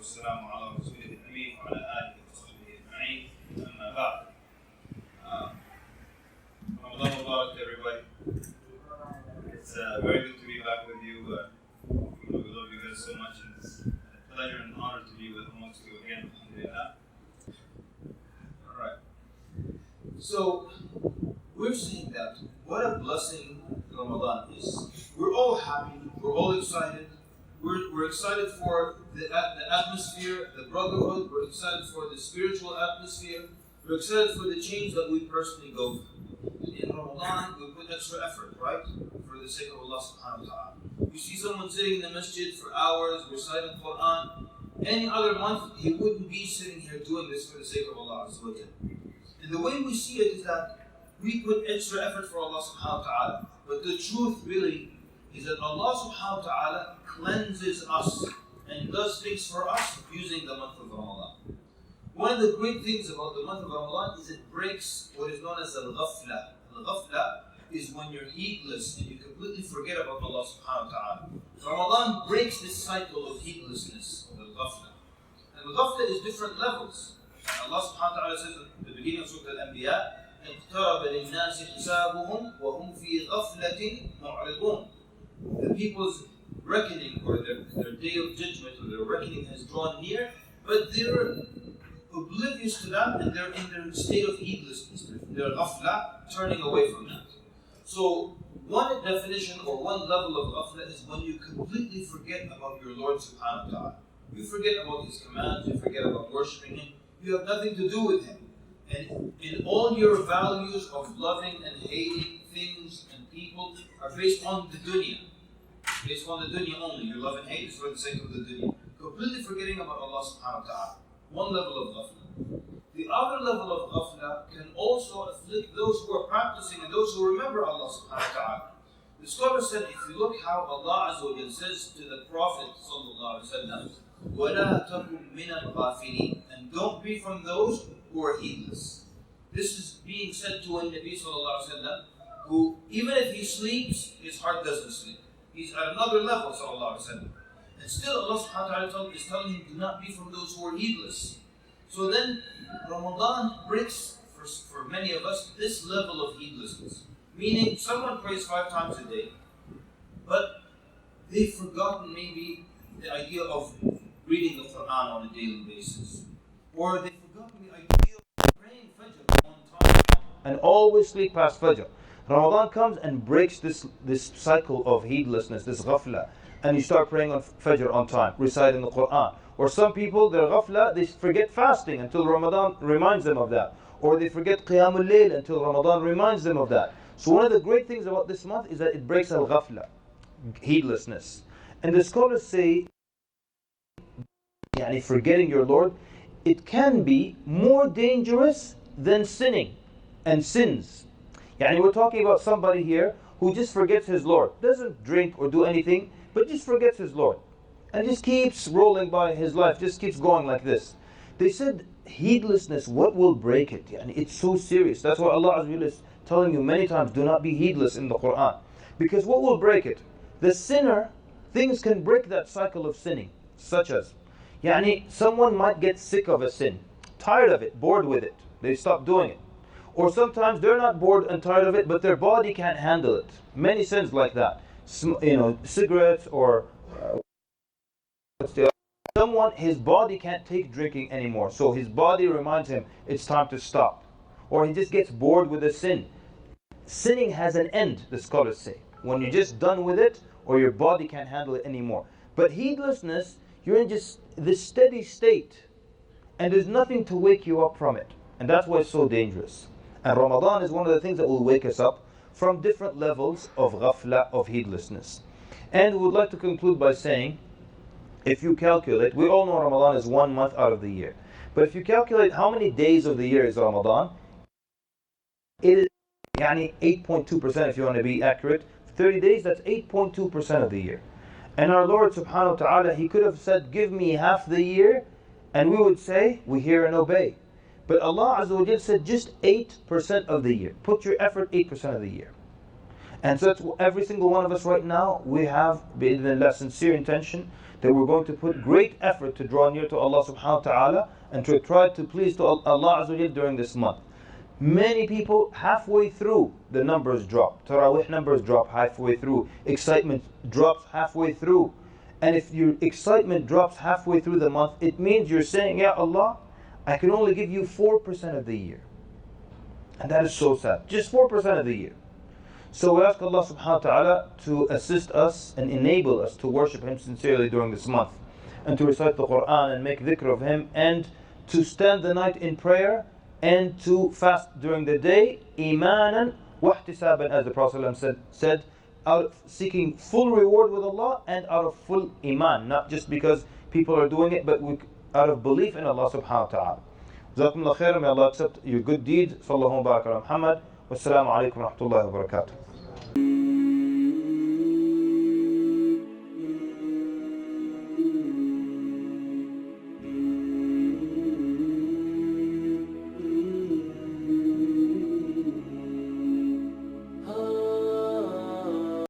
والسلام على رسوله الأمين وعلى آله وصحبه أجمعين. أما بعد. Ramadan Mubarak, everybody. It's very good to be back with you. We love you guys so much, and it's a pleasure and honor to be with amongst you again. All right. So we're saying that what a blessing Ramadan is. We're all happy. We're all excited. We're excited for the atmosphere, the brotherhood. We're excited for the spiritual atmosphere. We're excited for the change that we personally go through. In Ramadan, we put extra effort, right? For the sake of Allah subhanahu wa ta'ala. You see someone sitting in the masjid for hours, reciting Quran. Any other month, he wouldn't be sitting here doing this for the sake of Allah azza wa jalla. And the way we see it is that we put extra effort for Allah subhanahu wa ta'ala. But the truth really is that Allah subhanahu wa ta'ala cleanses us and does things for us using the month of Ramadan. One of the great things about the month of Ramadan is it breaks what is known as al-ghafla. Al-ghafla is when you're heedless and you completely forget about Allah subhanahu wa ta'ala. Ramadan breaks this cycle of heedlessness, of al-ghafla. And al-ghafla is different levels. Allah subhanahu wa ta'ala says at the beginning of Surah Al-Anbiya, اقترب للناس حسابهم وهم في غفلة معرضون. The people's reckoning or their day of judgment or their reckoning has drawn near, but they're oblivious to that and they're in their state of heedlessness. They're ghafla, turning away from that. So one definition or one level of ghafla is when you completely forget about your Lord subhanahu wa ta'ala. You forget about His commands, you forget about worshipping Him, you have nothing to do with Him. And in all your values of loving and hating things and people are based on the dunya. Based on the dunya only. Your love and hate is for the sake of the dunya. Completely forgetting about Allah subhanahu wa ta'ala. One level of ghafla. The other level of ghafla can also afflict those who are practicing and those who remember Allah subhanahu wa ta'ala. The scholar said, if you look how Allah Azza wa Jal says to the Prophet sallallahu alaihi wasallam, وَلَا تَكُمْ مِنَ الْغَافِلِينَ, and don't be from those who are heedless. This is being said to a Nabi sallallahu alaihi wasallam who, even if he sleeps, his heart doesn't sleep. He's at another level, sallallahu alaihi wasallam. And still Allah subhanahu wa ta'ala is telling him, do not be from those who are heedless. So then Ramadan breaks for many of us this level of heedlessness. Meaning someone prays 5 times a day, but they've forgotten maybe the idea of reading the Quran on a daily basis. Or they've forgotten the idea of praying Fajr on time and always sleep past Fajr. Ramadan comes and breaks this cycle of heedlessness, this ghafla, and you start praying on Fajr on time, reciting the Quran. Or some people, their ghafla, they forget fasting until Ramadan reminds them of that. Or they forget Qiyamul Layl until Ramadan reminds them of that. So one of the great things about this month is that it breaks al-ghafla, heedlessness. And the scholars say, forgetting your Lord, it can be more dangerous than sinning and sins. We're talking about somebody here who just forgets his Lord, doesn't drink or do anything, but just forgets his Lord, and just keeps rolling by his life, just keeps going like this. They said heedlessness, what will break it? It's so serious. That's why Allah Azza wa Jalla is telling you many times, do not be heedless in the Quran. Because what will break it? The sinner, things can break that cycle of sinning, such as, someone might get sick of a sin, tired of it, bored with it, they stop doing it. Or sometimes they're not bored and tired of it, but their body can't handle it. Many sins like that. Cigarettes or someone, his body can't take drinking anymore. So his body reminds him it's time to stop. Or he just gets bored with a sin. Sinning has an end, the scholars say. When you're just done with it, or your body can't handle it anymore. But heedlessness, you're in just this steady state. And there's nothing to wake you up from it. And that's why it's so dangerous. And Ramadan is one of the things that will wake us up from different levels of ghafla, of heedlessness. And we would like to conclude by saying, if you calculate, we all know Ramadan is 1 month out of the year. But if you calculate how many days of the year is Ramadan, it is 8.2% if you want to be accurate. 30 days, that's 8.2% of the year. And our Lord subhanahu wa ta'ala, He could have said, give me half the year, and we would say, we hear and obey. But Allah Azza wa Jal said just 8% of the year. Put your effort 8% of the year. And so that's every single one of us right now, we have bi'idhnillah sincere intention that we're going to put great effort to draw near to Allah subhanahu wa ta'ala and to try to please to Allah Azza wa Jal during this month. Many people halfway through the numbers drop. Taraweeh numbers drop halfway through. Excitement drops halfway through. And if your excitement drops halfway through the month, it means you're saying, Ya Allah, I can only give you 4% of the year. And that is so sad. Just 4% of the year. So we ask Allah subhanahu wa ta'ala to assist us and enable us to worship Him sincerely during this month, and to recite the Quran and make dhikr of Him, and to stand the night in prayer, and to fast during the day, imanan wahtisaban, as the Prophet said, out of seeking full reward with Allah and out of full iman, not just because people are doing it, but out of belief in Allah subhanahu wa ta'ala. Jazakumullah khairan, may Allah accept your good deeds. Sallallahu baraka ala Muhammad. Wassalamu alaikum wa rahmatullahi wa barakatuh.